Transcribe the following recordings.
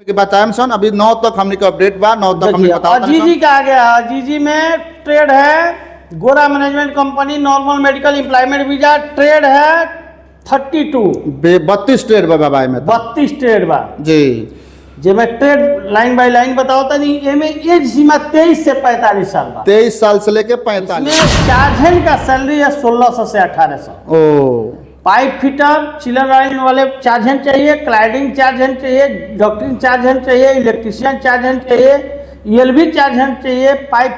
के बाद टाइम सन अभी 9 तक हमने का अपडेट बा 9 तक हमने बताओ। जीजी का आ गया, जीजी में ट्रेड है गोरा management company, normal medical employment visa, trade है 32 32 ट्रेड बा बाबा में 32 ट्रेड बा जी। जे मैं ट्रेड लाइन बाय लाइन बताओ तनी। एमे एज सीमा 23 से 45 साल बा। 23 साल से लेके 45। इसमें चार्जन का सैलरी है 1600 से 1800। ओ पाइप फिटर, चिलर लाइन वाले चार्जन चाहिए, क्लाइडिंग चार्जन चाहिए, डॉक्टरिंग चार्जन चाहिए, इलेक्ट्रिशियन चार्जन चाहिए, ELV चार्जन चाहिए, पाइप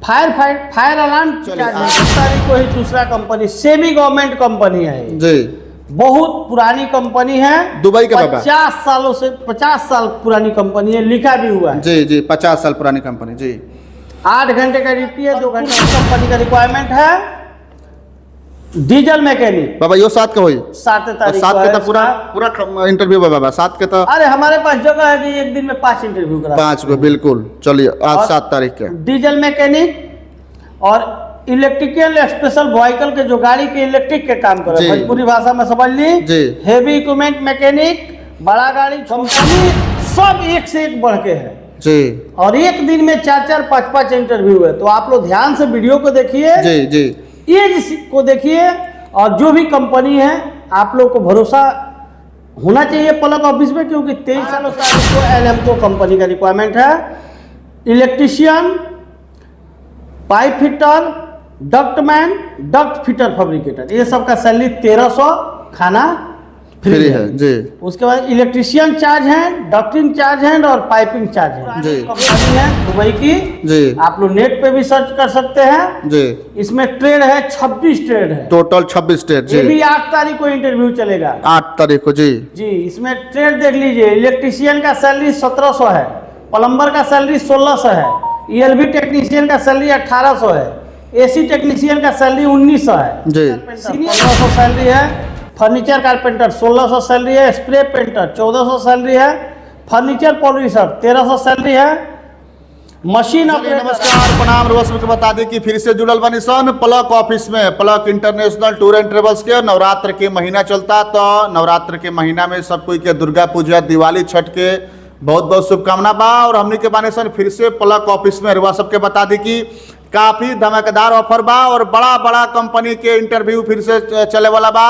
फायर अलार्म चार्जन। इस तारीख को ही दूसरा कंपनी सेमी गवर्नमेंट कंपनी है जी, बहुत पुरानी कंपनी है, दुबई का बाबा 50 सालों से 50 साल पुरानी कंपनी है, लिखा भी हुआ है जी जी 50 साल पुरानी कंपनी जी। 8 घंटे का ड्यूटी है, 2 घंटे की कंपनी का रिक्वायरमेंट है। डीजल मैकेनिक बाबा यो 7 का होई 7 तारीख 7 के तो पूरा इंटरव्यू बा बाबा 7 के तो। अरे हमारे पास जगह है कि एक दिन में 5 इंटरव्यू करा 5 को बिल्कुल। चलिए आज 7 तारीख के डीजल मैकेनिक और इलेक्ट्रिकल स्पेशल व्हीकल के जो गाड़ी के इलेक्ट्रिक के काम करे, भोजपुरी भाषा में समझ ली जी। हेवी इक्विपमेंट मैकेनिक, बड़ा गाड़ी, कंपनी सब एक से एक बढ़ के है जी। और एक दिन में 4-4, 5-5 इंटरव्यू है। तो आप लोग ध्यान से वीडियो को देखिए जी जी, एज को देखिए और जो भी कंपनी है आप लोग को भरोसा होना चाहिए प्लग ऑफिस में, क्योंकि 23 सालों से आपको LMCO कंपनी का रिक्वायरमेंट है। Electrician, pipe fitter, ductman, duct fitter, fabricator, ये सब का सैलरी 1300, खाना फ्री है जी। उसके बाद इलेक्ट्रिशियन चार्ज है, डक्टिंग चार्ज है और पाइपिंग चार्ज है जी। कंपनी है दुबई की जी। आप लोग नेट पे भी सर्च कर सकते हैं जी। इसमें ट्रेड है 26 ट्रेड है, टोटल 26 ट्रेड जी। ये भी 8 तारीख को इंटरव्यू चलेगा 8 तारीख को जी जी। इसमें ट्रेड देख लीजिए, इलेक्ट्रिशियन का सैलरी 1700 है, प्लम्बर का सैलरी 1600 है, ELV टेक्नीशियन का सैलरी 1800 है, AC टेक्नीशियन का सैलरी 1900 है जी। 1500 सैलरी है, फर्नीचर कारपेंटर 1600 सैलरी है, स्प्रे पेंटर 1400 सैलरी है, फर्नीचर पॉलिशर 1300 सैलरी है, मशीन ऑपरेटर। नमस्कार प्रणाम रोशन के बता दें कि फिर से जुड़ल बनी सन प्लग ऑफिस में। Plug international tour and travels के नवरात्र के महीना चलता, तो नवरात्र के महीना में सब कोई के दुर्गा पूजा, दिवाली, छठ के बहुत बहुत शुभकामना बा। और हमने के बाने सन फिर से प्लग ऑफिस में रुआ सबके बता दी कि काफी धमाकेदार ऑफर बा और बड़ा बड़ा कंपनी के इंटरव्यू फिर से चले वाला बा।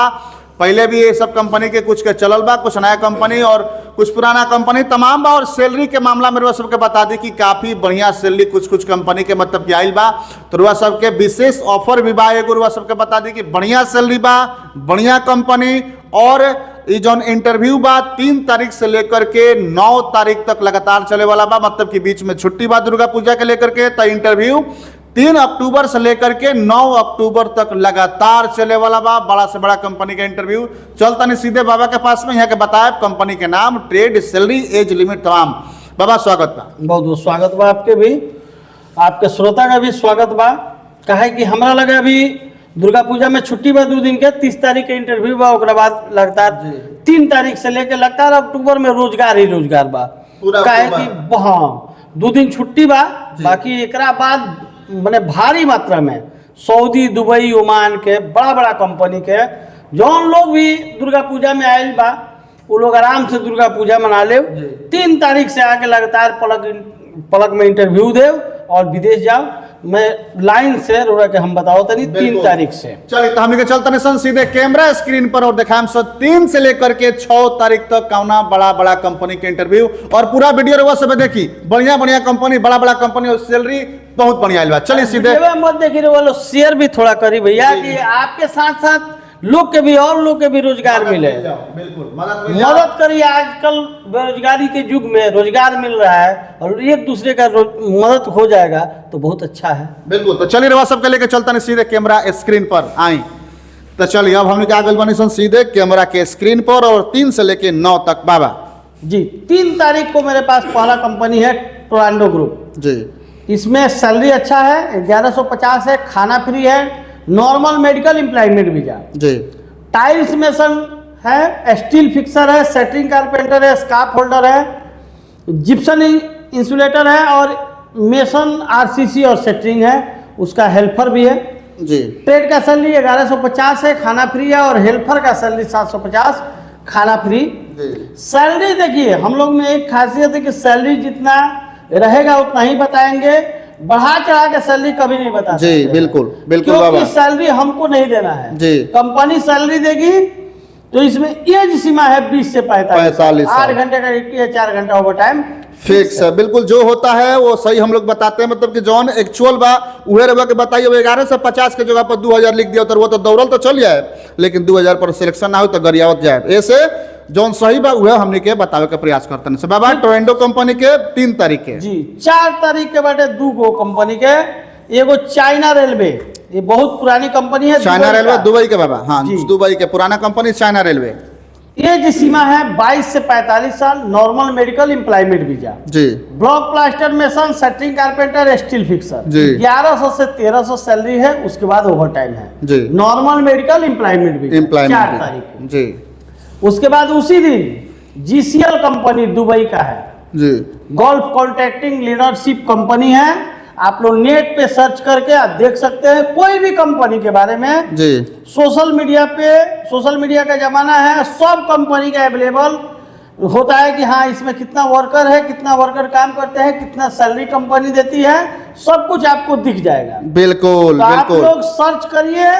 पहले भी ये सब कंपनी के कुछ के चलल बा, कुछ नया कंपनी और कुछ पुराना कंपनी तमाम बा। और सैलरी के मामला में रुआ सबके बता दी कि काफी बढ़िया सैलरी कुछ कंपनी के मतलब कि आयल बा। तो रुआ सबके विशेष ऑफर भी बा, एगो रुआ सबके बता दी कि बढ़िया सैलरी बा, बढ़िया कंपनी। और ये जो इंटरव्यू बा 3 तारीख से लेकर के 9 तारीख तक लगातार चले वाला बा, मतलब कि बीच में छुट्टी बा दुर्गा पूजा के लेकर के। तो इंटरव्यू 3 अक्टूबर से लेकर के 9 अक्टूबर तक लगातार चले वाला बा। बड़ा से बड़ा कंपनी का इंटरव्यू चलता नहीं सीधे बाबा के पास में, यहाँ के बताए कंपनी के नाम, ट्रेड, सैलरी, एज लिमिट तमाम। बाबा स्वागत बा। बहुत बहुत स्वागत बा आपके भी, आपके श्रोता का भी स्वागत बा। कहे कि हमरा लगा अभी दुर्गा पूजा में छुट्टी बा 2 दिन के, 30 तारीख के इंटरव्यू बा, ओकरा बाद लगातार 3 तारीख से लेकर लगातार अक्टूबर में रोजगार ही रोजगार बा। कहे कि हाँ 2 दिन छुट्टी बा, बाकी एकरा बाद मैंने भारी मात्रा में सऊदी, दुबई, ओमान के बड़ा बड़ा कंपनी के जौन लोग भी दुर्गा पूजा में आयल बा वो लोग आराम से दुर्गा पूजा मना ले। 3 तारीख से आके लगातार पलक में इंटरव्यू दे और विदेश जाओ। मैं लाइन से रोड़ा के हम बताओ तनी 3 तारीख से। चलिए तो हम चलते हैं सीधे कैमरा स्क्रीन पर और दिखाएं 3 से लेकर के 6 तारीख तक कौना बड़ा बड़ा कंपनी के इंटरव्यू और पूरा वीडियो रवा सब देखी। बढ़िया बढ़िया कंपनी, बड़ा बड़ा कंपनी और सैलरी बहुत बढ़िया आइल बा। चलिए सीधे मत देखिए रे वालों, शेयर भी थोड़ा करी भैया कि आपके साथ साथ लोग के भी और लोग के भी रोजगार मिले। बिल्कुल मदद करिए, आजकल बेरोजगारी के युग में रोजगार मिल रहा है और एक दूसरे का मदद हो जाएगा तो बहुत अच्छा है। बिल्कुल। तो चलिए रवा सबके लेके चलता नहीं सीधे कैमरा स्क्रीन पर आई। तो चलिए अब हमने क्या गल बनी सन सीधे कैमरा के स्क्रीन पर और 3 से लेके 9 तक बाबा जी। 3 तारीख को मेरे पास पहला कंपनी है टोरांडो ग्रुप जी। इसमें सैलरी अच्छा है, 1150 है, खाना फ्री है, नॉर्मल मेडिकल एम्प्लॉयमेंट वीजा जी, टाइल्स मेसन है, स्टील फिक्सर है, सेटरिंग कारपेंटर है, स्कार्फ होल्डर है, जिप्सन इंसुलेटर है और मेसन RCC और सेटरिंग है, उसका हेल्पर भी है जी। ट्रेड का सैलरी 1150 है, खाना फ्री है और हेल्पर का सैलरी 750, खाना फ्री सैलरी देखिए, हम लोग में एक खासियत है कि सैलरी जितना रहेगा उतना ही बताएंगे, बढ़ा चढ़ा के सैलरी कभी नहीं बता जी सकते। बिल्कुल बिल्कुल क्योंकि बाबा सैलरी हमको नहीं देना है जी। कंपनी सैलरी देगी। तो इसमें एज सीमा है 20 से 45 8 घंटे का ड्यूटी है, 4 घंटा ओवर टाइम फिक्स है। बिल्कुल जो होता है वो सही हम लोग बताते हैं, मतलब कि जौन एक्चुअल बा उहे रवा के बताइए। 11 से 50 के जगह पर 2000 लिख दिया तो वो तो दौड़ल तो चल जाए, लेकिन 2000 पर सिलेक्शन ना हो तो गरियावत जाए। ऐसे जौन सही बा उहे हमने के बतावे का प्रयास करते हैं। बाबा टोरेंडो कंपनी के 3 तारीख के जी 4 तारीख के बाटे 2 गो कंपनी के, एगो चाइना रेलवे, ये बहुत पुरानी कंपनी है, चाइना रेलवे दुबई के बाबा, हाँ जी। दुबई के पुराना कंपनी चाइना रेलवे। एज सीमा है 22 से 45 साल, नॉर्मल मेडिकल एम्प्लॉयमेंट वीजा, जी block plaster mason, shuttering carpenter, steel fixer. जी। 1100 से 1300 सैलरी है, उसके बाद ओवर टाइम है जी। नॉर्मल मेडिकल एम्प्लॉयमेंट वीजा 4 तारीख को। जी उसके बाद उसी दिन जीसीएल कंपनी दुबई का है, जी गोल्फ कॉन्ट्रैक्टिंग लीडरशिप कंपनी है। आप लोग नेट पे सर्च करके आप देख सकते हैं कोई भी कंपनी के बारे में। जी सोशल मीडिया पे, सोशल मीडिया का जमाना है, सब कंपनी का अवेलेबल होता है कि हाँ इसमें कितना वर्कर है, कितना वर्कर काम करते हैं, कितना सैलरी कंपनी देती है, सब कुछ आपको दिख जाएगा। बिल्कुल तो आप बिल्कुल लोग सर्च करिए,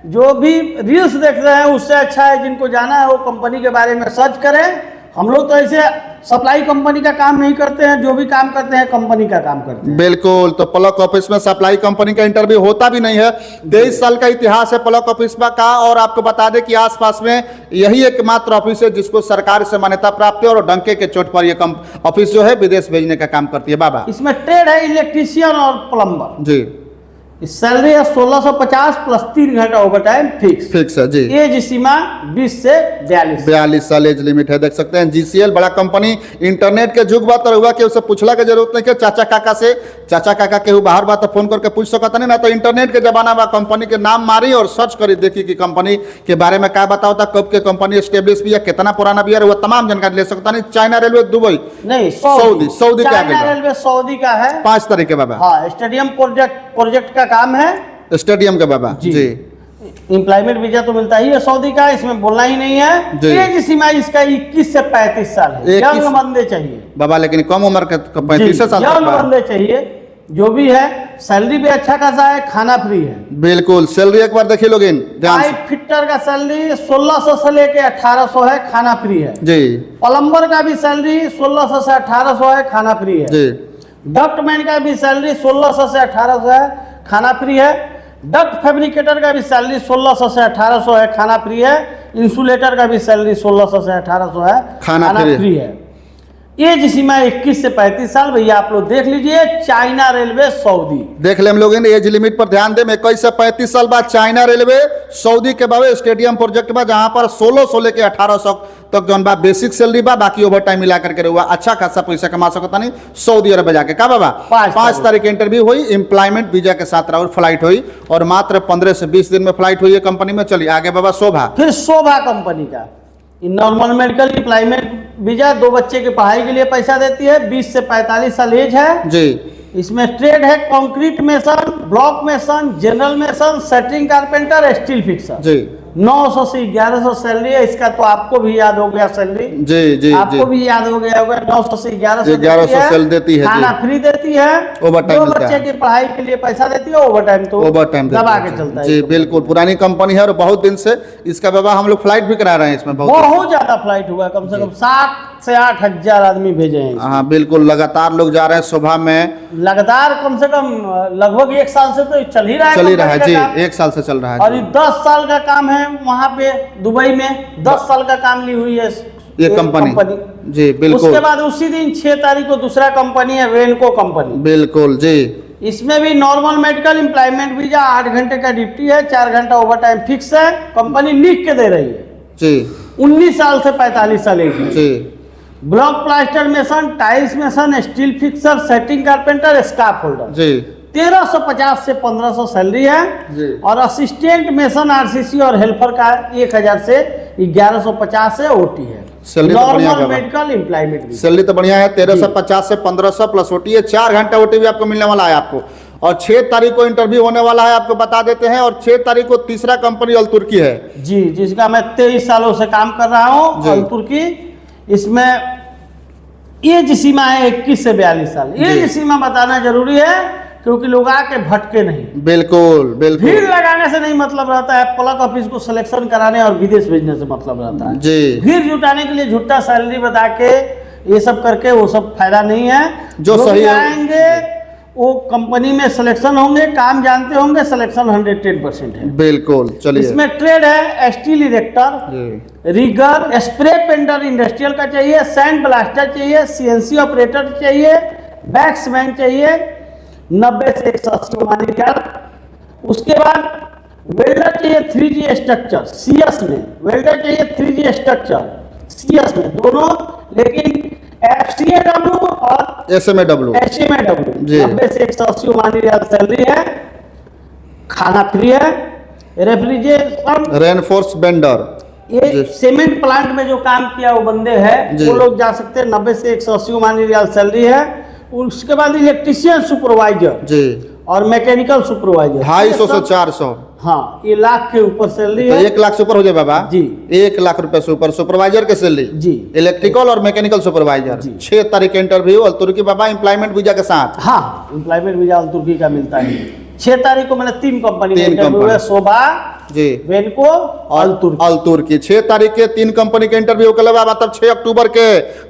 जो भी रील्स देख रहे हैं उससे अच्छा है जिनको जाना है वो कंपनी के बारे में सर्च करें। हम लोग तो ऐसे सप्लाई कंपनी का काम नहीं करते हैं, जो भी काम करते हैं कंपनी का काम करते हैं। बिल्कुल। तो प्लग ऑफिस में सप्लाई कंपनी का इंटरव्यू होता भी नहीं है। 23 साल का इतिहास है प्लग ऑफिस का, और आपको बता दें कि आसपास में यही एकमात्र ऑफिस है जिसको सरकार से मान्यता प्राप्त है, और डंके के चोट पर यह ऑफिस जो है विदेश भेजने का काम करती है। बाबा इसमें ट्रेड है इलेक्ट्रीशियन और प्लम्बर। जी सैलरी है 1650 प्लस 3 घंटा ओवर टाइम फिक्स है जी। एज सीमा 20 से 42 साल एज लिमिट है। देख सकते हैं जीसीएल बड़ा कंपनी, इंटरनेट के जुग बात हुआ कि उसे पूछला के जरूरत नहीं कि चाचा काका से, चाचा काका के बाहर बात तो फोन करके पूछ सकता नहीं ना, तो इंटरनेट के जमाना में कंपनी के नाम मारी और सर्च करी, देखी कि कंपनी के बारे में क्या बताओ था, कब के कंपनी स्टेब्लिश भी है, कितना पुराना भी है, वो तमाम जानकारी ले सकता नहीं। चाइना रेलवे दुबई नहीं सऊदी के चाइना आगे रेलवे सऊदी का है। 5 तारीख के बाबा। हाँ स्टेडियम प्रोजेक्ट का काम है, स्टेडियम के बाबा जी। एम्प्लॉयमेंट वीजा तो मिलता ही है सऊदी का, इसमें बोलना ही नहीं है। जी। एज सीमा इसका 21 से 35 साल है। यंग बंदे चाहिए बाबा, लेकिन कम उम्र के 35 साल यंग बंदे चाहिए। जो भी है सैलरी भी अच्छा खासा है, खाना फ्री है। बिल्कुल। सैलरी एक बार देखिए लोग ध्यान से। पाइप फिटर का सैलरी 1600 से लेके 1800 है, खाना फ्री है जी। प्लम्बर का भी सैलरी 1600 से 1800 है, खाना फ्री है जी। डक्टमैन का भी सैलरी 1600 से 1800 है, खाना फ्री है। डक्ट फैब्रिकेटर का भी सैलरी 1600 से 1800 है, खाना फ्री है। इंसुलेटर का भी सैलरी 1600 से 1800 है, खाना फ्री है। एज सीमा 21 से 35 साल। भैया आप लोग देख लीजिए, चाइना रेलवे सऊदी देख ले हम लोग एज लिमिट पर ध्यान दें। 21 से 35 साल बाद चाइना रेलवे सऊदी के बाबे स्टेडियम प्रोजेक्ट बा, जहां पर 1600 लेके 1800 तक जौन बा बेसिक सैलरी बा, बाकी ओवर टाइम मिला करके रहुआ अच्छा खासा पैसा कमा सकता नहीं सऊदी अरब जाके। का बाबा 5 तारीख इंटरव्यू हुई, एम्प्लॉयमेंट वीजा के साथ और फ्लाइट हुई, और मात्र 15 से 20 दिन में फ्लाइट हुई है कंपनी में। चलिए आगे बाबा शोभा। फिर शोभा कंपनी का नॉर्मल मेडिकल एम्प्लॉयमेंट वीजा, 2 बच्चे की पढ़ाई के लिए पैसा देती है, 20 से 45 साल एज है जी। इसमें ट्रेड है concrete mason, block mason, general mason, shuttering carpenter, steel fixer जी। 900 से 1100 सैलरी है। इसका तो आपको भी याद हो गया सैलरी, जी जी आपको भी याद हो गया होगा। 900 से 1100 सैलरी देती है, खाना फ्री देती है, ओवर टाइम 2 बच्चे की पढ़ाई के लिए पैसा देती है, ओवर टाइम तो दबा के चलता है जी। बिल्कुल पुरानी कंपनी है और बहुत दिन से इसका बाबा हम लोग फ्लाइट भी करा रहे हैं इसमें। बहुत ज्यादा फ्लाइट हुआ, कम से कम 7 से 8 हजार आदमी भेजे हैं। हाँ बिल्कुल, लगातार लोग जा रहे हैं सुबह में, लगातार कम से कम लगभग 1 साल से तो चल ही रहा है जी। 1 साल से चल रहा है और ये 10 साल का काम है वहाँ पे दुबई में, 10 साल का काम ली हुई है ये कंपनी जी। बिल्कुल। उसके बाद उसी दिन 6 तारीख को दूसरा कंपनी है रेनको कंपनी। बिल्कुल जी। इसमें भी नॉर्मल मेडिकल एम्प्लॉयमेंट वीजा, 8 घंटे का ड्यूटी है, 4 घंटा ओवर टाइम फिक्स है। कंपनी लिख के दे रही है जी। 19 साल से 45 साल एज है जी। Block plaster mason, tiles mason, steel fixer, setting carpenter, scaffold holder जी। 1350 से 1500 सैलरी है जी। और असिस्टेंट मेसन, आरसीसी और हेल्पर का 1000 से 1150 से ओटी है। नॉर्मल मेडिकल एम्प्लॉयमेंट सैलरी तो बढ़िया है, 1350 से 1500 प्लस ओटी है। 4 घंटा ओटी भी आपको मिलने वाला है आपको। और 6 तारीख को इंटरव्यू होने वाला है, आपको बता देते हैं। और 6 तारीख को तीसरा कंपनी अल तुर्की है जी, जिसका मैं 23 सालों से काम कर रहा हूँ। अल तुर्की इसमें एज सीमा है 21 से 42 साल। एज सीमा बताना जरूरी है क्योंकि लोग आके भटके नहीं। बिल्कुल बिल्कुल। भीड़ लगाने से नहीं मतलब रहता है, प्लग ऑफिस को सिलेक्शन कराने और विदेश भेजने से मतलब रहता है। जी। भीड़ जुटाने के लिए झूठा सैलरी बता के ये सब करके वो सब फायदा नहीं है। जो सही है आएंगे वो कंपनी में सिलेक्शन होंगे, काम जानते होंगे, सिलेक्शन 110% है। बिल्कुल। चलिए, इसमें ट्रेड है steel erector, rigger, spray painter industrial का चाहिए, सैंड ब्लास्टर चाहिए, सीएनसी ऑपरेटर चाहिए, बैक्समैन चाहिए 90 से 180 मानिकल। उसके बाद वेल्डर चाहिए 3G स्ट्रक्चर सीएस में, वेल्डर चाहिए 3G स्ट्रक्चर सीएस में दोनों, लेकिन FCAW और SMAW 90 से 180 मानिकल सैलरी है, खाना फ्री है, रेफ्रिजरेशन, रेनफोर्स बेंडर। ये सीमेंट प्लांट में जो काम किया वो बंदे हैं वो लोग जा सकते हैं। 90 से 180 मानिकल सैलरी है। उसके बाद इलेक्ट्रीशियन सुपरवाइजर जी और मैकेनिकल सुपरवाइजर 250 से 400। हाँ, ये लाख के ऊपर सैलरी तो है। 1 लाख से ऊपर हो जाए बाबा जी। 1 लाख रुपए से ऊपर सुपरवाइजर के सैलरी जी। इलेक्ट्रिकल और मैकेनिकल सुपरवाइजर। जी। 6 तारीख का इंटरव्यू और तुर्की बाबा एम्प्लॉयमेंट वीजा के साथ। हाँ, एम्प्लॉयमेंट वीजा तुर्की का मिलता है। 6 तारीख को मैंने 3 कंपनी का तीन इंटरव्यू कंपनी। है, शोभा, जी, वेनको और तुर्की। अल तुर्की 6 तारीख के 3 कंपनी के इंटरव्यू के अलावा मतलब 6 अक्टूबर के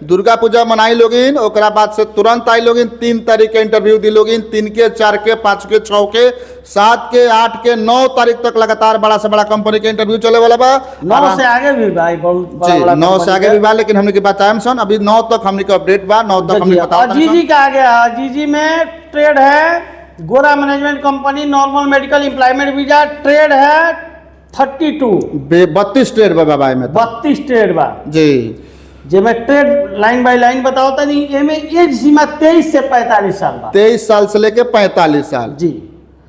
दुर्गा पूजा मनाई लोगिन, ओकरा बाद से तुरंत आई लोगिन। 3 तारीख के इंटरव्यू दी लोगिन, 3 के 4 के 5 के 6 के 7 के 8 के 9 तारीख तक लगातार बड़ा से बड़ा कंपनी के इंटरव्यू चले वाला बा। 9 से आगे भी भाई बहुत बड़ा जी, बड़ा 9 से कंपनी आगे है। भी बा, लेकिन हमने के बात टाइम सन अभी 9 तक हमने के अपडेट बा। 9 तक हमने देखिए, बताओ और जीजी का आ गया। जीजी में ट्रेड है गोरा management company, normal medical employment visa, trade है 32 32 ट्रेड बा बाबा में 32 ट्रेड बा। जी। जे मैं ट्रेड लाइन बाय लाइन बताओ तो नहीं, एमे एज सीमा 23 से 45 साल बा। 23 साल से लेके 45 साल। जी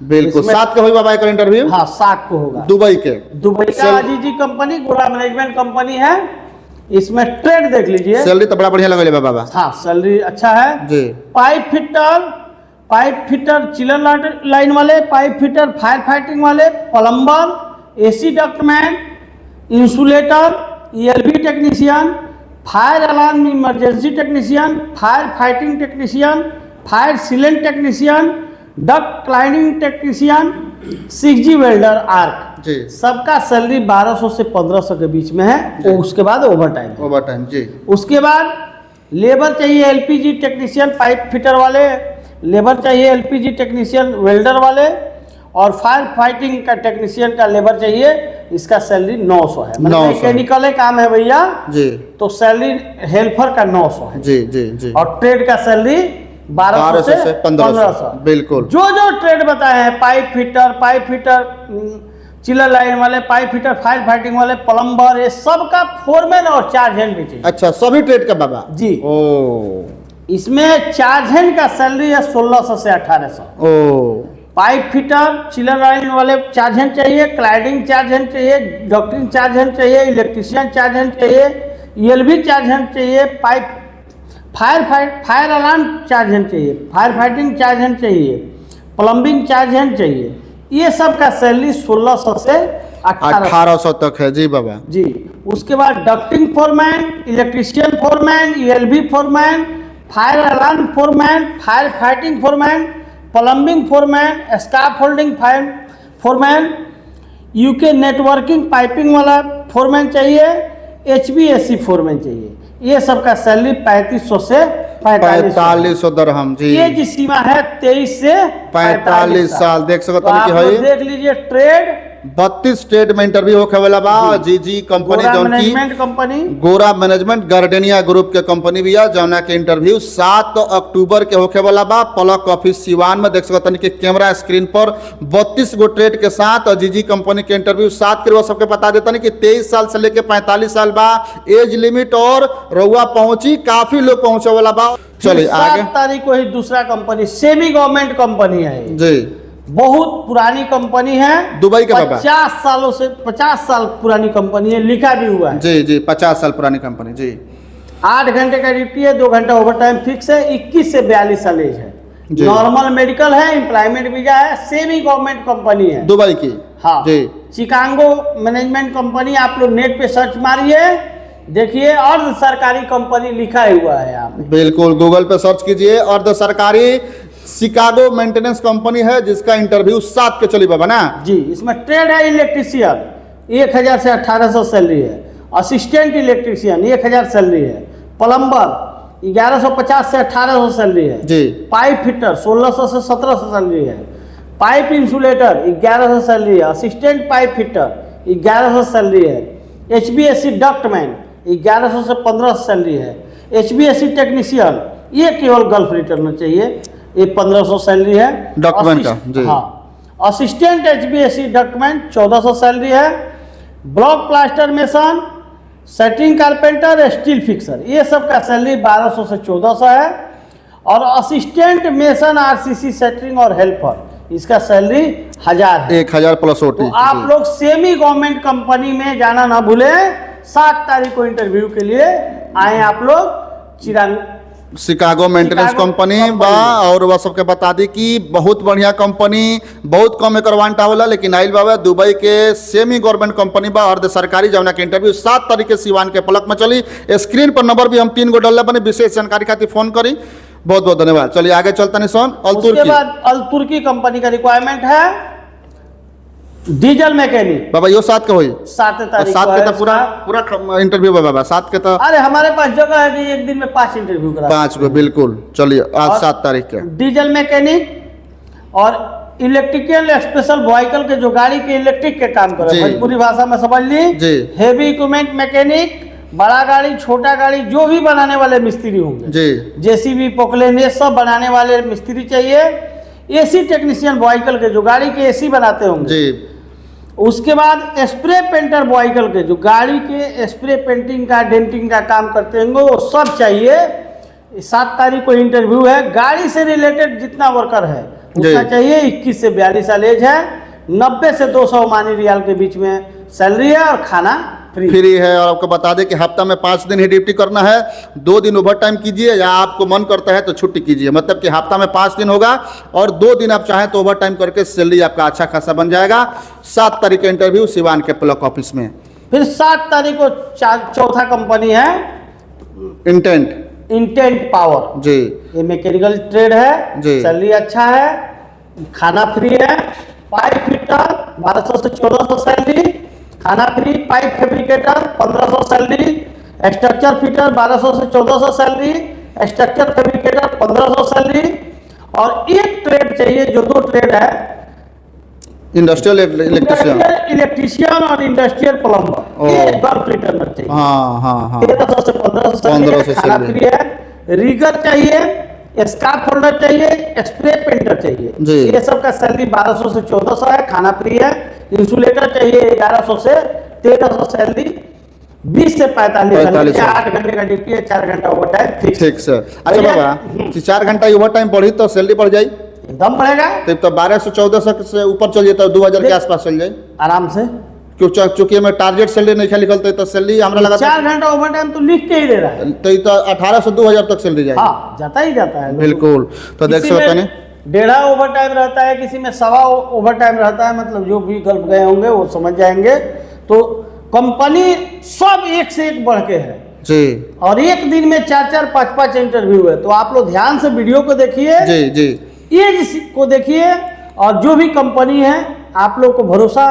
बिल्कुल। इसमें- 7 के हुई बाबा का इंटरव्यू। हाँ, 7 को होगा। दुबई के दुबई का सेल- जीजी कंपनी गोरा मैनेजमेंट कंपनी है। इसमें ट्रेड देख लीजिए। सैलरी तो बड़ा बढ़िया लगेले बाबा। हाँ, सैलरी अच्छा है। जी। पाइप फिटर चिलर लाइन वाले, पाइप फिटर फायर फाइटिंग वाले, plumber, AC ductman, insulator, ELB technician, fire alarm emergency technician, fire fighting technician, fire sealant technician, duct cleaning technician, 6G welder arc. जी। सबका salary 1200 से 1500 के बीच में है। और उसके बाद ओवर टाइम। Overtime. जी। उसके बाद लेबर चाहिए LPG टेक्नीशियन पाइप फिटर वाले, लेबर चाहिए LPG टेक्नीशियन वेल्डर वाले, और फायर फाइटिंग का टेक्नीशियन का लेबर चाहिए। इसका सैलरी 900 है। 900 मैकेनिकल काम है भैया, जी। तो सैलरी हेल्पर का 900 है। जी जी जी। और ट्रेड का सैलरी 1200 से 1500। बिल्कुल। जो जो ट्रेड बताए हैं, पाइप फिटर, चिलर लाइन वाले, पाइप फिटर, फायर फाइटिंग वाले, प्लम्बर, ये सब का फोरमैन और 4 हैंड भी चाहिए। अच्छा, सभी ट्रेड का बाबा। जी। ओ इसमें 4 हैंड का सैलरी है 1600 से 1800। ओ पाइप फिटर चिलर लाइन वाले 4 हैंड चाहिए, क्लाइडिंग 4 हैंड चाहिए, डॉक्टरिंग 4 हैंड चाहिए, इलेक्ट्रीशियन 4 हैंड चाहिए, ELB 4 हैंड चाहिए, पाइप फायर अलार्म 4 हैंड चाहिए, फायर फाइटिंग 4 हैंड चाहिए, प्लम्बिंग 4 हैंड चाहिए। ये सब का सैलरी 1600 से 1800 तक है। जी बाबा। जी। उसके बाद ducting foreman, electrician foreman, ELB foreman, fire alarm foreman, fire fighting foreman, plumbing foreman, scarf holding foreman, UK networking piping वाला फोरमैन चाहिए, HVAC फोरमैन चाहिए। ये सब का सैलरी 3500 से 4500 दरहम। जी। ये जी सीमा है 23 से 45 साल। देख सकते तो हैं आप कि लोग है देख लीजिए ट्रेड 32 स्टेट में इंटरव्यू होखे वाला बा। जी कंपनी गोरा जौन की मैनेजमेंट कंपनी, गोरा मैनेजमेंट गार्डेनिया ग्रुप के कंपनी भी है, जौना के इंटरव्यू 7 अक्टूबर के होखे वाला बा। प्लग ऑफिस सिवान में देख सकते हैं कि कैमरा स्क्रीन पर 32 गो ट्रेड के साथ और जी कंपनी के इंटरव्यू 7 के सबके बता देता नहीं कि 23 साल से लेके 45 साल बा एज लिमिट, और रउआ पहुंची काफी लोग पहुंचे वाला बा। चलिए आगे। 7 तारीख को ही दूसरा कंपनी सेमी गवर्नमेंट कंपनी है। जी। बहुत पुरानी कंपनी है, दुबई के बाबा। 50 साल पुरानी कंपनी है, लिखा भी हुआ है। जी जी 50 साल पुरानी कंपनी। जी। 8 घंटे का ड्यूटी है, 2 घंटा ओवर टाइम फिक्स है, 21 से 42 साल एज है, नॉर्मल मेडिकल है, एम्प्लॉयमेंट वीजा है, सेमी गवर्नमेंट कंपनी है दुबई की। हाँ जी। Chicago management company. आप लोग नेट पे सर्च मारिए, देखिए अर्ध सरकारी कंपनी लिखा हुआ है यहाँ पे। बिल्कुल, गूगल पे सर्च कीजिए। अर्ध सरकारी शिकागो मेंटेनेंस कंपनी है जिसका इंटरव्यू 7 के चली बाबा ना जी। इसमें ट्रेड है इलेक्ट्रीशियन 1000 से 1800 सैलरी है। असिस्टेंट इलेक्ट्रीशियन 1000 सैलरी है। प्लम्बर 1150 से 1800 सैलरी है जी। पाइप फिटर 1600 से 1700 सैलरी है। पाइप इंसुलेटर 1100 सैलरी है। असिस्टेंट पाइप फिटर 1100 सैलरी है। HVAC डक्टमैन 1100 से 1500 सैलरी है। HVAC टेक्नीशियन ये केवल गल्फ रिटर्नर चाहिए, ये 1500 सैलरी है डक्टमैन का जी। हाँ। असिस्टेंट HVAC डक्टमैन 1400 सैलरी है। Block plaster mason, setting carpenter, steel fixer ये सब का सैलरी 1200 से 1400 है। और असिस्टेंट मेसन RCC सेटरिंग और हेल्पर इसका सैलरी 1000 है। 1000 प्लस OT। तो आप लोग सेमी गवर्नमेंट कंपनी में जाना ना भूले। 7 तारीख को इंटरव्यू के लिए आए आप लोग Chirang Chicago maintenance Chicago company company. बा। और वह सबके बता दी कि बहुत बढ़िया कंपनी, बहुत कम एकर वांटा होला, लेकिन आइल बाबा दुबई के सेमी गवर्नमेंट कंपनी बा अर्ध सरकारी जौना के इंटरव्यू 7 तारीख के सिवान के पलक में चली। स्क्रीन पर नंबर भी हम 3 गो डलले बने, विशेष जानकारी खातिर फोन करी। बहुत बहुत धन्यवाद। चलिए आगे चलता नहीं सोन। उसके बाद अल तुर्की कंपनी का रिक्वायरमेंट है डीजल मैकेनिक। बाबा यो 7 के होई 7 तारीख 7 को के है तो पूरा इसका। पूरा इंटरव्यू बा बाबा 7 के तो अरे हमारे पास जगह है कि एक दिन में 5 इंटरव्यू करा। 5 गो बिल्कुल। चलिए आज और 7 तारीख के डीजल मैकेनिक और इलेक्ट्रिकल स्पेशल व्हीकल के जो गाड़ी के इलेक्ट्रिक के काम करे, जी। भोजपुरी भाषा में समझ ली। जी। हेवी इक्विपमेंट मैकेनिक, बड़ा गाड़ी छोटा गाड़ी जो भी बनाने वाले मिस्त्री होंगे, जी। जेसीबी पोकलेन ये सब बनाने वाले मिस्त्री चाहिए। एसी टेक्नीशियन व्हीकल के जो गाड़ी के एसी बनाते होंगे जी। उसके बाद स्प्रे पेंटर व्हीकल के जो गाड़ी के स्प्रे पेंटिंग का डेंटिंग का काम करते होंगे वो सब चाहिए। 7 तारीख को इंटरव्यू है। गाड़ी से रिलेटेड जितना वर्कर है उतना जी। चाहिए। 21 से 42 साल एज है। 90 से 200 ओमानी रियाल के बीच में सैलरी है और खाना फ्री है। और आपको बता दें कि हफ्ता में 5 दिन ही ड्यूटी करना है। 2 दिन ओवर टाइम कीजिए या आपको मन करता है तो छुट्टी कीजिए। मतलब कि हफ्ता में 5 दिन होगा और 2 दिन आप चाहें तो ओवर टाइम करके सैलरी आपका अच्छा खासा बन जाएगा। 7 तारीख का इंटरव्यू सिवान के ब्लॉक ऑफिस में। फिर 7 तारीख को चौथा कंपनी है इंटेंट पावर जी। ये मैकेनिकल ट्रेड है जी। सैलरी अच्छा है, खाना फ्री है। पाइप फिटर 1200 से 1400 सैलरी, खाना free. Pipe fabricator 1500 salary. Structure fitter 1200 से 1400 सैलरी। Structure fabricator 1500 salary. और एक ट्रेड चाहिए जो 2 ट्रेड है इंडस्ट्रियल इलेक्ट्रिशियन, इलेक्ट्रीशियन और इंडस्ट्रियल प्लम्बर। ये गल्फ रिटर्नर चाहिए। हाँ हाँ हाँ 1300 से 1500 1500 खाना सैलरी। फ्री है। रीगर चाहिए, स्कार्फ होल्डर चाहिए, स्प्रे पेंटर चाहिए। जी। ये सब का सैलरी 1200 से 1400 है, खाना फ्री है। इंसुलेटर चाहिए 1100 से 1300 सैलरी। 20 से 45 45 8 घंटे का ड्यूटी है, 4 घंटा ओवर टाइम फिक्स। ठीक से। अच्छा भैया, बाबा कि 4 घंटा ओवर टाइम बढ़ी तो सैलरी बढ़ जाए एकदम बढ़ेगा तो 1200 1400 से ऊपर चल जाए तो 2000 के आसपास चल जाए। आराम से। क्यों चूंकि हमें टारगेट सैलरी नहीं निकलते तो सैलरी हमरा लगा 4 घंटा ओवर टाइम तो लिख के ही दे रहा है। तो 1800 से 2000 तक सैलरी जाएगी। हाँ जाता ही जाता है। बिल्कुल। तो देख किसी सकते में हैं 1.5 ओवर टाइम रहता है, किसी में 1.25 ओवर टाइम रहता है। मतलब जो भी गल्फ गए होंगे वो समझ जाएंगे। तो कंपनी सब एक से एक बढ़ के है जी और एक दिन में 4-4 5-5 इंटरव्यू है। तो आप लोग ध्यान से वीडियो को देखिए, जी जी एज को देखिए और जो भी कंपनी है आप लोग को भरोसा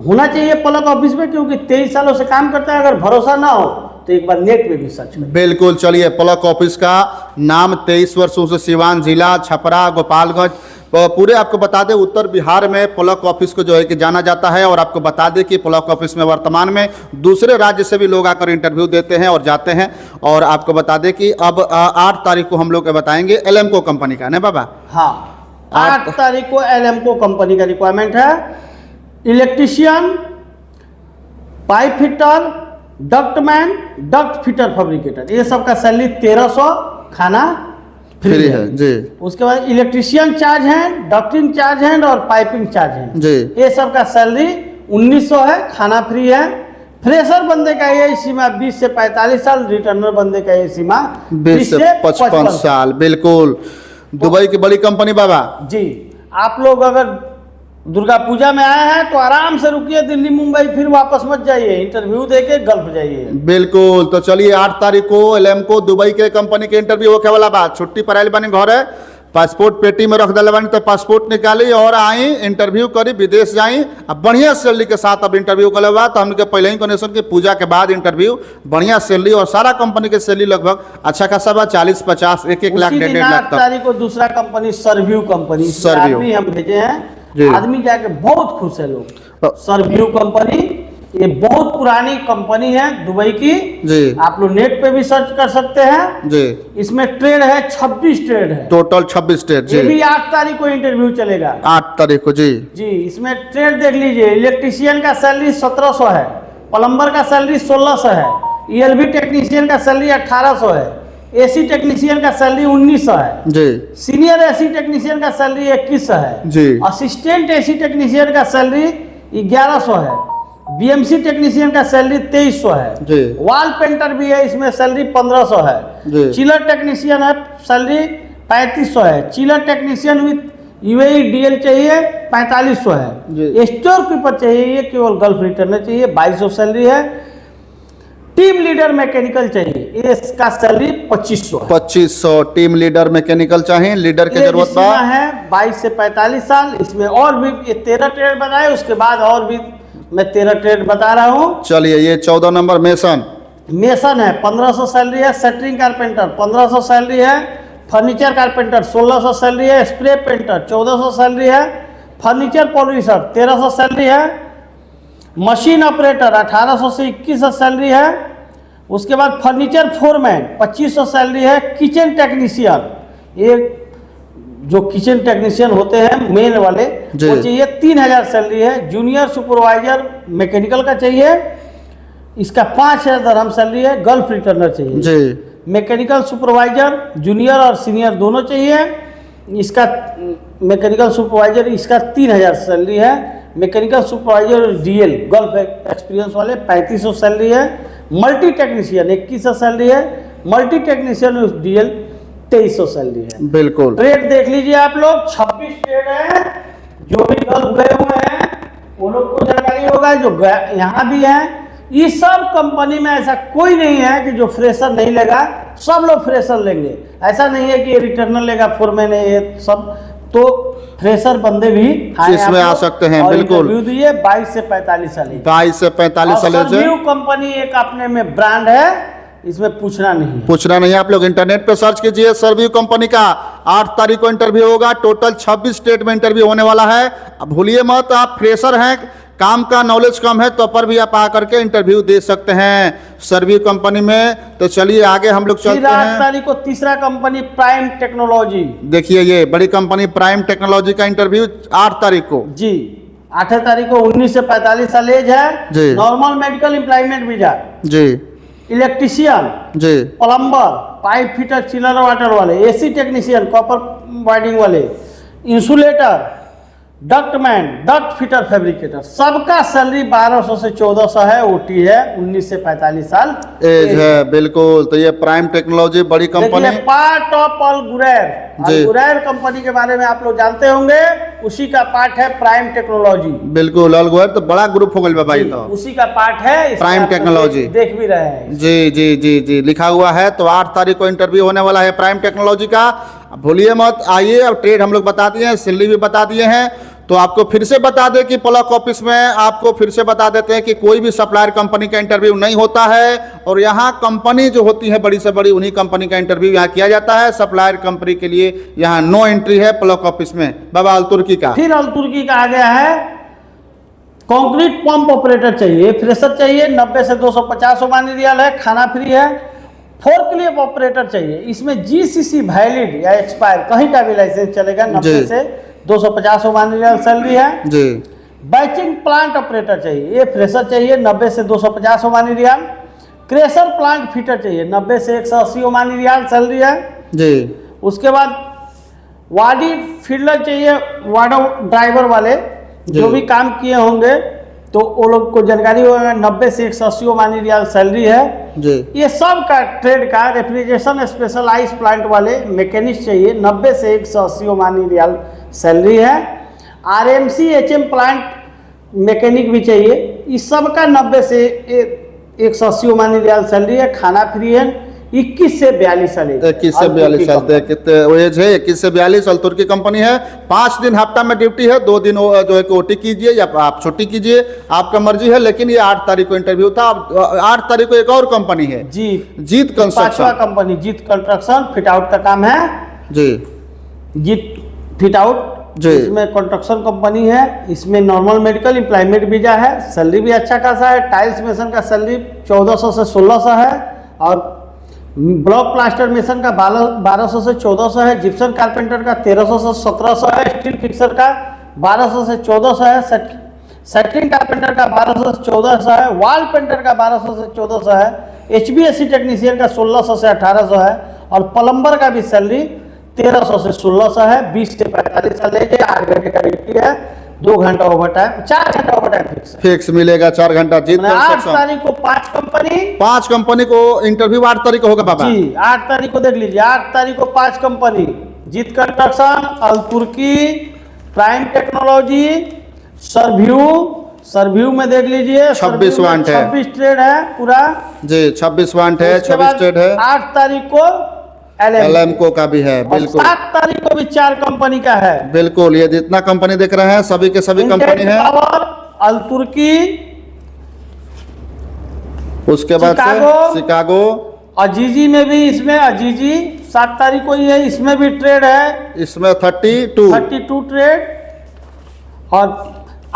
होना चाहिए पलक ऑफिस में, क्योंकि 23 सालों से काम करता है। अगर भरोसा ना हो तो एक बार नेट पे भी सर्च करें। बिल्कुल। चलिए पलक ऑफिस का नाम 23 वर्षों से सिवान जिला, छपरा, गोपालगंज पूरे आपको बता दें उत्तर बिहार में पलक ऑफिस को जो है कि जाना जाता है। और आपको बता दें कि पलक ऑफिस में वर्तमान में दूसरे राज्य से भी लोग आकर इंटरव्यू देते हैं और जाते हैं। और आपको बता दें कि अब 8 तारीख को हम लोग बताएंगे एलएमको कंपनी का ना बाबा। हाँ 8 तारीख को एलएमको कंपनी का रिक्वायरमेंट है। Electrician, pipe fitter, ductman, duct fitter fabricator ये सब का सैलरी 1300, खाना फ्री है जी। उसके बाद electrician charge hand, ducting charge hand और पाइपिंग चार्ज हैंड जी। ये सब का सैलरी 1900 है, खाना फ्री है। फ्रेशर बंदे का ये सीमा 20 से 45 साल, रिटर्नर बंदे का ये सीमा 20 से 55 साल। बिल्कुल। दुबई की बड़ी कंपनी बाबा जी। आप लोग अगर दुर्गा पूजा में आए हैं तो आराम से रुकिए, दिल्ली मुंबई फिर वापस मत जाइए, इंटरव्यू देके गल्फ जाइए। बिल्कुल। तो चलिए 8 तारीख को एलएमको दुबई के कंपनी के इंटरव्यू होके वाला बात। छुट्टी पर आयल बानी घर है, पासपोर्ट पेटी में रख दिल बानी, तो पासपोर्ट निकाली और आई, इंटरव्यू करी, विदेश जाई। अब बढ़िया सैलरी के साथ अब इंटरव्यू कर बा। तो हमके पहले ही कनेक्शन की पूजा के बाद इंटरव्यू, बढ़िया सैलरी और सारा कंपनी के सैलरी लगभग अच्छा खासा बा, 40-50 1-1 लाख उसी 1.5 दिन लाख 8 तक। तारीख को दूसरा कंपनी सरव्यू कंपनी, इसमें सरव्यू। आदमी हम भेजे जी। हैं, आदमी जाके बहुत खुश है लोग। तो- सरव्यू कंपनी ये बहुत पुरानी कंपनी है दुबई की, जी आप लोग नेट पे भी सर्च कर सकते हैं। जी। इसमें ट्रेड है, 26 ट्रेड है। Total 26 state. ये जी भी 8 तारीख को इंटरव्यू चलेगा। 8 तारीख को। जी जी, इसमें ट्रेड देख लीजिए। इलेक्ट्रीशियन का सैलरी 1700 है, प्लम्बर का सैलरी 1600 है, ईएलबी टेक्नीशियन का सैलरी 1800 है, एसी टेक्नीशियन का सैलरी 1900 है, जी सीनियर एसी टेक्नीशियन का सैलरी 2100 है, जी असिस्टेंट एसी टेक्नीशियन का सैलरी 1100 है, बीएमसी टेक्नीशियन का सैलरी 2300 है, जी वॉल पेंटर भी है, इसमें सैलरी 1500 है, जी। चिलर टेक्नीशियन है, सैलरी 3500 है, chiller technician with UAE DL चाहिए 4500 जी। है, स्टोर कीपर चाहिए, ये केवल गल्फ रिटर्नर चाहिए 2200 सैलरी है, टीम लीडर मैकेनिकल चाहिए, इसका सैलरी 2500 है। 2500 टीम लीडर मैकेनिकल चाहिए, लीडर की ये जरूरत बा। सीमा है 22 से 45 साल। इसमें और भी ये 13 ट्रेड बताए, उसके बाद और भी मैं 13 ट्रेड बता रहा हूँ। चलिए ये 14 नंबर मेसन। मेसन है 1500 सैलरी है, सेटरिंग कारपेंटर 1500 सैलरी है, फर्नीचर कारपेंटर 1600 सैलरी है, स्प्रे पेंटर 1400 सैलरी है, फर्नीचर पॉलिशर 1300 सैलरी है, मशीन ऑपरेटर 1800 से 2100 सैलरी है, उसके बाद फर्नीचर फोरमैन 2500 सैलरी है, किचन टेक्नीशियन, ये जो किचन टेक्नीशियन होते हैं मेन वाले जी। वो चाहिए 3000 सैलरी है, जूनियर सुपरवाइजर मैकेनिकल का चाहिए, इसका 5000 दरहम सैलरी है, गल्फ रिटर्नर चाहिए जी मैकेनिकल सुपरवाइजर जूनियर और सीनियर दोनों चाहिए, इसका मैकेनिकल सुपरवाइजर इसका 3000 सैलरी है, mechanical supervisor DL gulf experience वाले 3500 सैलरी है, मल्टी टेक्नीशियन 2100 सैलरी है, मल्टी टेक्नीशियन डीएल 2300 सैलरी है। बिल्कुल। ट्रेड देख लीजिए आप लोग, 26 ट्रेड है, जो भी गल्फ गए हुए हैं वो लोग को जानकारी होगा, जो यहाँ भी है। इस सब कंपनी में ऐसा कोई नहीं है कि जो फ्रेशर नहीं लेगा, सब लोग फ्रेशर लेंगे। ऐसा नहीं है कि ये रिटर्नर लेगा, फोरमैन है, ये सब तो फ्रेशर बंदे भी इसमें आ सकते हैं। बिल्कुल। इंटरव्यू दिए 22 से 45 साल। 22 से 45 साल से। न्यू कंपनी एक अपने में ब्रांड है, इसमें पूछना नहीं है। पूछना नहीं है, आप लोग इंटरनेट पे सर्च कीजिए। सर्व्यू कंपनी का 8 तारीख को इंटरव्यू होगा। टोटल 26 स्टेट में इंटरव्यू होने वाला है। अब भूलिए मत, आप फ्रेशर हैं, काम का नॉलेज कम है, तो पर भी आप आकर के इंटरव्यू दे सकते हैं सर्व्यू कंपनी में। तो चलिए आगे हम लोग चलते 8 हैं। तारीख को तीसरा कंपनी प्राइम टेक्नोलॉजी। देखिए ये बड़ी कंपनी प्राइम टेक्नोलॉजी का इंटरव्यू 8 तारीख को। जी 8 तारीख को 19 से 45 साल एज है, जी। नॉर्मल मेडिकल एम्प्लॉयमेंट वीजा, जी इलेक्ट्रीशियन, जी plumber, pipe fitter, chiller water वाले, एसी टेक्नीशियन, कॉपर वायरिंग वाले, insulator, ductman, duct fitter, fabricator, सबका सैलरी 1200 से 1400 है। ओटी है 19 से 45 साल एज है। बिल्कुल। तो ये प्राइम टेक्नोलॉजी बड़ी कंपनी। देखिए पार्ट ऑफ अल गुरैर, जी। गुरैर कंपनी के बारे में आप लोग जानते होंगे, उसी का पार्ट है प्राइम टेक्नोलॉजी। बिल्कुल। अलगुअर तो बड़ा ग्रुप हो गया भाई। जी, तो उसी का पार्ट है, इसका प्राइम आप लोग टेक्नोलॉजी। देख भी रहे हैं। जी जी जी जी लिखा हुआ है। तो 8 तारीख को इंटरव्यू होने वाला है प्राइम टेक्नोलॉजी का। अब भूलिए मत, आइए। अब ट्रेड हम लोग बता दिए हैं, सैलरी भी बता दिए हैं। तो आपको फिर से बता दें कि प्लग ऑफिस में आपको फिर से बता देते हैं कि कोई भी सप्लायर कंपनी का इंटरव्यू नहीं होता है। और यहाँ कंपनी जो होती है बड़ी से बड़ी, उन्हीं कंपनी का इंटरव्यू यहाँ किया जाता है। सप्लायर कंपनी के लिए यहाँ नो एंट्री है प्लग ऑफिस में। बाबा अल तुर्की का। फिर अल तुर्की का आ गया है कंक्रीट पंप ऑपरेटर चाहिए, फ्रेशर चाहिए, 90 से 250 ओमानी रियाल है, खाना फ्री है। फोर्कलिफ्ट ऑपरेटर चाहिए, इसमें जीसीसी वैलिड या एक्सपायर कहीं का भी लाइसेंस चलेगा, 90 से 250 ओमानी रियाल सैलरी है। जी। बैचिंग प्लांट ऑपरेटर चाहिए, ये फ्रेशर चाहिए, 90 से 250 Omani riyal. Crusher plant fitter चाहिए, 90 से 180 ओमानी रियाल सैलरी है। जी। उसके बाद वाडी फील्डर चाहिए, वाडो ड्राइवर वाले जो भी काम किए होंगे तो वो लोग को जानकारी होगा, 90 से 180 ओमानी रियाल सैलरी है। जी। ये सब का ट्रेड का रेफ्रिजरेशन स्पेशलाइज प्लांट वाले मैकेनिक चाहिए, 90 से 180 ओमानी रियाल सैलरी है। RMC HM प्लांट मैकेनिक भी चाहिए। इस सब का 90 से 180 ओमानी रियाल सैलरी है, खाना फ्री है। 21 से 42 साल 21 से 42 साल तक कितने एज है? 21 से 42 साल तुर्की कंपनी है। 5 दिन हफ्ता में ड्यूटी है, 2 दिन जो है OT कीजिए या आप छुट्टी कीजिए, आपका मर्जी है। लेकिन ये 8 तारीख को इंटरव्यू था। 8 तारीख को एक और कंपनी है जीत कंस्ट्रक्शन। 5वां कंपनी जीत कंस्ट्रक्शन, फिट आउट का काम है जी, जीत फिट आउट जी। इसमें कंस्ट्रक्शन कंपनी है। इसमें नॉर्मल मेडिकल एम्प्लॉयमेंट वीजा है, सैलरी भी अच्छा खासा है। टाइल्स मेसन का सैलरी 1400 से 1600 है और ब्लॉक प्लास्टर मेसन का 1200 से 1400 है। जिप्सन कारपेंटर का 1300 से 1700 है। स्टील फिक्सर का 1200 से 1400 है। सेटरिंग कारपेंटर का 1200 से 1400 है। वॉल पेंटर का 1200 से 1400 है। HVAC टेक्नीशियन का 1600 से 1800 है और प्लम्बर का भी सैलरी 1300 से 1600 है। 20 से 45 साल है, 8 घंटे का ड्यूटी है, 2 घंटा ओवर टाइम, 4 घंटा ओवर टाइम फिक्स मिलेगा, 4 घंटा। जीत 8 तारीख को 5 कंपनी को इंटरव्यू 8 तारीख को होगा बाबा जी। 8 तारीख को देख लीजिए, 8 तारीख को 5 कंपनी, जीत कंस्ट्रक्शन, अल तुर्की, प्राइम टेक्नोलॉजी, सरव्यू में देख लीजिए 26 वांट है, 26 ट्रेड है पूरा जी, 26 वांट है, उसके 26 बाद ट्रेड है। 8 तारीख को LMCO का भी है, बिल्कुल। 7 तारीख को भी 4 कंपनी का है, बिल्कुल। ये जितना कंपनी देख रहे हैं सभी के सभी कंपनी है। अल तुर्की, उसके बाद से शिकागो, अजीजी में भी, इसमें अजीजी 7 तारीख को ही है, इसमें भी ट्रेड है, इसमें 32 ट्रेड। और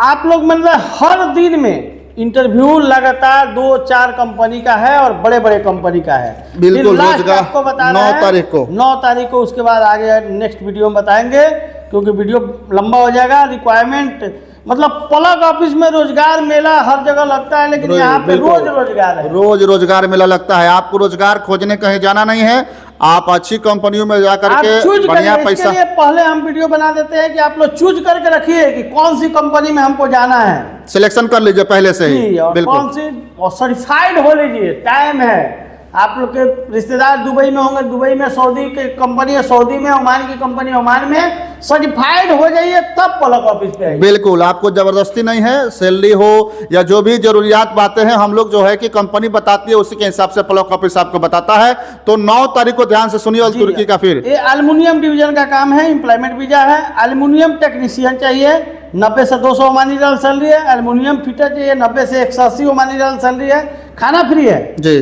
आप लोग मतलब हर दिन में इंटरव्यू लगातार 2-4 कंपनी का है और बड़े बड़े कंपनी का है। बिल्कुल। फिर लास्ट रोजगार आपको बताना 9 है तारीख को 9 तारीख को। उसके बाद आगे नेक्स्ट वीडियो में बताएंगे क्योंकि वीडियो लंबा हो जाएगा। रिक्वायरमेंट मतलब प्लग ऑफिस में रोजगार मेला हर जगह लगता है, लेकिन यहाँ पे रोज रोजगार है, रोज रोजगार मेला लगता है। आपको रोजगार खोजने कहीं जाना नहीं है, आप अच्छी कंपनियों में जाकर के बढ़िया पैसा। पहले हम वीडियो बना देते हैं कि आप लोग चूज करके रखिए कि कौन सी कंपनी में हमको जाना है, सिलेक्शन कर लीजिए पहले से ही, बिल्कुल। कौन सी और सर्टिफाइड हो लीजिए, टाइम है। आप लोग के रिश्तेदार दुबई में होंगे, दुबई में सऊदी की कंपनी है, सऊदी में, ओमान की कंपनी ओमान में, सर्टिफाइड हो जाइए तब प्लग ऑफिस पे आइए। बिल्कुल, आपको जबरदस्ती नहीं है, सैलरी हो या जो भी जरूरियात बातें हैं हम लोग जो है कि कंपनी बताती है उसी के हिसाब से प्लग ऑफिस आपको बताता है। तो 9 तारीख को ध्यान से सुनिए अल तुर्की का। फिर ये एल्युमिनियम डिवीजन का काम है, एम्प्लॉयमेंट वीजा है। एल्युमिनियम टेक्नीशियन चाहिए, 90 से 200 ओमानी रियाल सैलरी है। एल्युमिनियम फिटर चाहिए, 90 से 180 ओमानी रियाल सैलरी है, खाना फ्री है जी।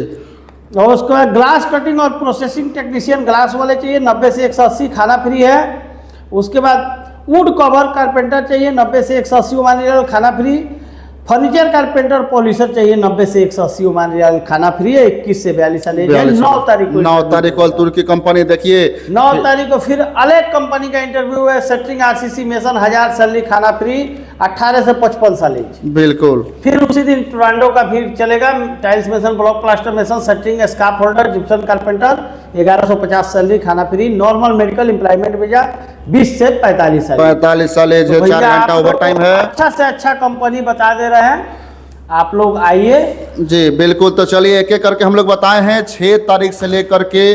और उसके बाद ग्लास कटिंग और प्रोसेसिंग टेक्नीशियन ग्लास वाले चाहिए, 90 से 180 खाना फ्री है। उसके बाद वुड कवर कारपेंटर चाहिए, 90 से 180 ओमानी रियाल खाना फ्री। फर्नीचर कारपेंटर पॉलिशर चाहिए, 90 से 180 ओमानी रियाल खाना फ्री है। 21 से 42 साल। 9 तारीख को 9 तारीख को अल तुर्की कंपनी देखिए। 9 तारीख को फिर अलेक कंपनी का इंटरव्यू है, सेटरिंग RCC मेसन 1000 सैलरी खाना फ्री, 18 से 55 साल एज। बिल्कुल। फिर उसी दिन टोरंटो का फिर चलेगा, tiles mason, block plaster mason, shuttering, scaffold holder, gypsum carpenter, 1150 salary खाना free. Normal medical employment visa 20 से 45 साल। 45 साल एज है, 4 घंटा ओवर टाइम है। अच्छा से अच्छा कंपनी बता दे रहे हैं, आप लोग आइए जी। बिल्कुल। तो चलिए एक एक करके हम लोग बताए हैं। 6 तारीख से लेकर के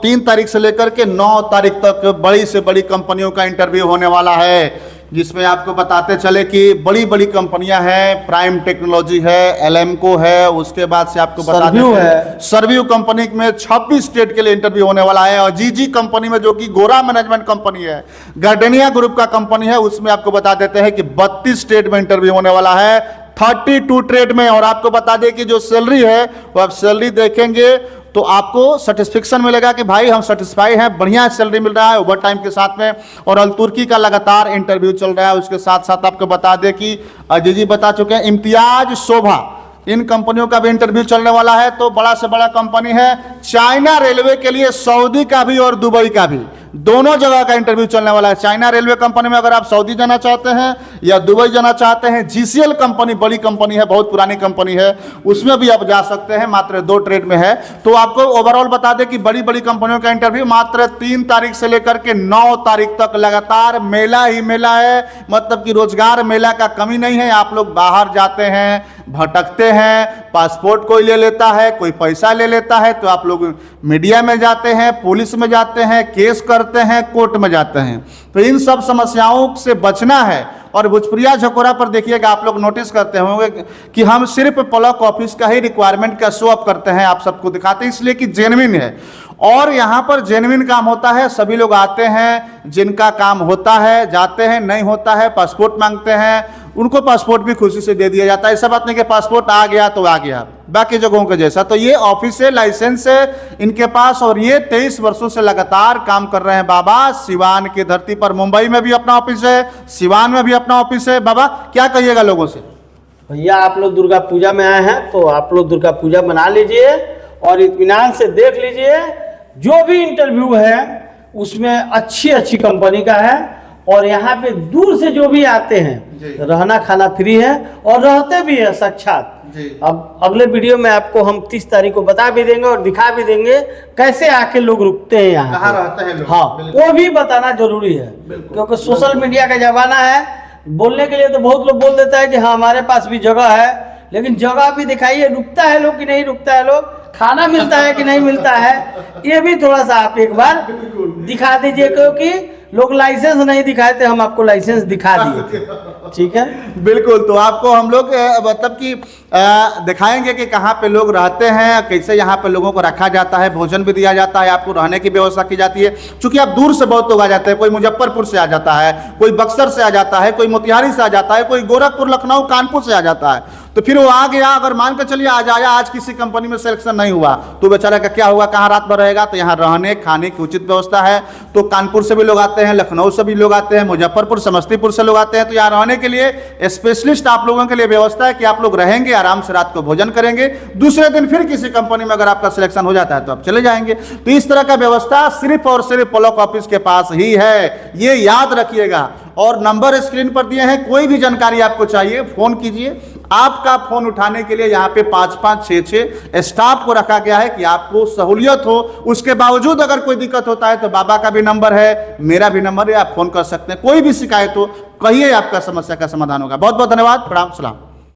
3 तारीख से लेकर के 9 तारीख तक बड़ी से बड़ी कंपनियों का इंटरव्यू होने वाला है, जिसमें आपको बताते चले कि बड़ी बड़ी कंपनियां हैं। प्राइम टेक्नोलॉजी है, LMCO है, उसके बाद से आपको बता दें सरव्यू कंपनी में 26 स्टेट के लिए इंटरव्यू होने वाला है। और GG कंपनी में जो कि गोरा मैनेजमेंट कंपनी है, गार्डेनिया ग्रुप का कंपनी है, उसमें आपको बता देते हैं कि 32 स्टेट में इंटरव्यू होने वाला है, 32 ट्रेड में। और आपको बता दें कि जो सैलरी है वो आप सैलरी देखेंगे तो आपको सेटिस्फेक्शन मिलेगा कि भाई हम सेटिस्फाई हैं, बढ़िया सैलरी मिल रहा है ओवर टाइम के साथ में। और अल तुर्की का लगातार इंटरव्यू चल रहा है। उसके साथ साथ आपको बता दें कि अजीजी बता चुके हैं, इम्तियाज शोभा, इन कंपनियों का भी इंटरव्यू चलने वाला है। तो बड़ा से बड़ा कंपनी है। चाइना रेलवे के लिए सऊदी का भी और दुबई का भी, दोनों जगह का इंटरव्यू चलने वाला है। चाइना रेलवे कंपनी में अगर आप सऊदी जाना चाहते हैं या दुबई जाना चाहते हैं, GCL कंपनी बड़ी कंपनी है, बहुत पुरानी कंपनी है, उसमें भी आप जा सकते हैं, मात्र 2 ट्रेड में है। तो आपको ओवरऑल बता दें कि बड़ी बड़ी कंपनियों का इंटरव्यू मात्र 3 तारीख से लेकर के 9 तारीख तक लगातार मेला ही मेला है। मतलब कि रोजगार मेला का कमी नहीं है। आप लोग बाहर जाते हैं, भटकते हैं, पासपोर्ट कोई ले लेता है, कोई पैसा ले लेता है, तो आप लोग मीडिया में जाते हैं, पुलिस में जाते हैं, केस करते हैं, कोर्ट में जाते हैं। तो इन सब समस्याओं से बचना है। और भोजपुरिया झकोरा पर देखिएगा, आप लोग नोटिस करते होंगे कि हम सिर्फ ब्लॉक ऑफिस का ही रिक्वायरमेंट का शो अप करते हैं, आप सबको दिखाते हैं, इसलिए कि जेन्युइन है। और यहाँ पर जेन्युइन काम होता है, सभी लोग आते हैं, जिनका काम होता है जाते हैं, नहीं होता है पासपोर्ट मांगते हैं, उनको पासपोर्ट भी खुशी से दे दिया जाता है। ऐसा बात नहीं कि पासपोर्ट आ गया तो आ गया, बाकी जगहों के जैसा। तो ये ऑफिस है, लाइसेंस है इनके पास, और ये 23 वर्षों से लगातार काम कर रहे हैं बाबा। सिवान की धरती पर, मुंबई में भी अपना ऑफिस है, सिवान में भी अपना ऑफिस है। बाबा क्या कहिएगा लोगों से? भैया आप लोग दुर्गा पूजा में आए हैं तो आप लोग दुर्गा पूजा मना लीजिए और इत्मीनान से देख लीजिए। जो भी इंटरव्यू है उसमें अच्छी अच्छी कंपनी का है, और यहाँ पे दूर से जो भी आते हैं रहना खाना फ्री है, और रहते भी है साक्षात। अब अगले वीडियो में आपको हम 30 तारीख को बता भी देंगे और दिखा भी देंगे कैसे आके लोग रुकते हैं यहाँ, कहाँ रहते हैं लोग। हाँ, वो भी बताना जरूरी है, क्योंकि सोशल मीडिया का जमाना है। बोलने के लिए तो बहुत लोग बोल देता है कि हाँ हमारे पास भी जगह है, लेकिन जगह भी दिखाइए, रुकता है लोग कि नहीं रुकता है लोग, खाना मिलता है कि नहीं मिलता है, ये भी थोड़ा सा आप एक बार दिखा दीजिए। क्योंकि लोग लाइसेंस नहीं दिखाए थे, हम आपको लाइसेंस दिखा दिए, ठीक है। बिल्कुल, तो आपको हम लोग मतलब कि दिखाएंगे कि कहाँ पे लोग रहते हैं, कैसे यहाँ पे लोगों को रखा जाता है, भोजन भी दिया जाता है, आपको रहने की व्यवस्था की जाती है। चूंकि आप दूर से बहुत लोग आ जाते हैं, कोई मुजफ्फरपुर से आ जाता है, कोई बक्सर से आ जाता है, कोई मोतिहारी से आ जाता है, कोई गोरखपुर, लखनऊ, कानपुर से आ जाता है। तो फिर वो आ गया, अगर मान के चलिए आज आया, आज किसी कंपनी में सिलेक्शन नहीं हुआ तो बेचारा का क्या होगा, कहाँ रात भर रहेगा? तो यहाँ रहने खाने की उचित व्यवस्था है। तो कानपुर से भी लोग आते हैं, लखनऊ से भी लोग आते हैं, मुजफ्फरपुर समस्तीपुर से लोग आते हैं। तो यहाँ रहने के लिए स्पेशलिस्ट आप लोगों के लिए व्यवस्था है कि आप लोग रहेंगे, आराम से रात को भोजन करेंगे, दूसरे दिन फिर किसी कंपनी में अगर आपका सिलेक्शन हो जाता है तो आप चले जाएंगे। तो इस तरह का व्यवस्था सिर्फ और सिर्फ ब्लॉक ऑफिस के पास ही है, ये याद रखिएगा। और नंबर स्क्रीन पर दिए हैं, कोई भी जानकारी आपको चाहिए फोन कीजिए। आपका फोन उठाने के लिए यहाँ पे 5-5, 6-6 स्टाफ को रखा गया है कि आपको सहूलियत हो। उसके बावजूद अगर कोई दिक्कत होता है तो बाबा का भी नंबर है, मेरा भी नंबर है, आप फोन कर सकते हैं। कोई भी शिकायत हो कहिए, आपका समस्या का समाधान होगा। बहुत बहुत धन्यवाद, प्रणाम, सलाम।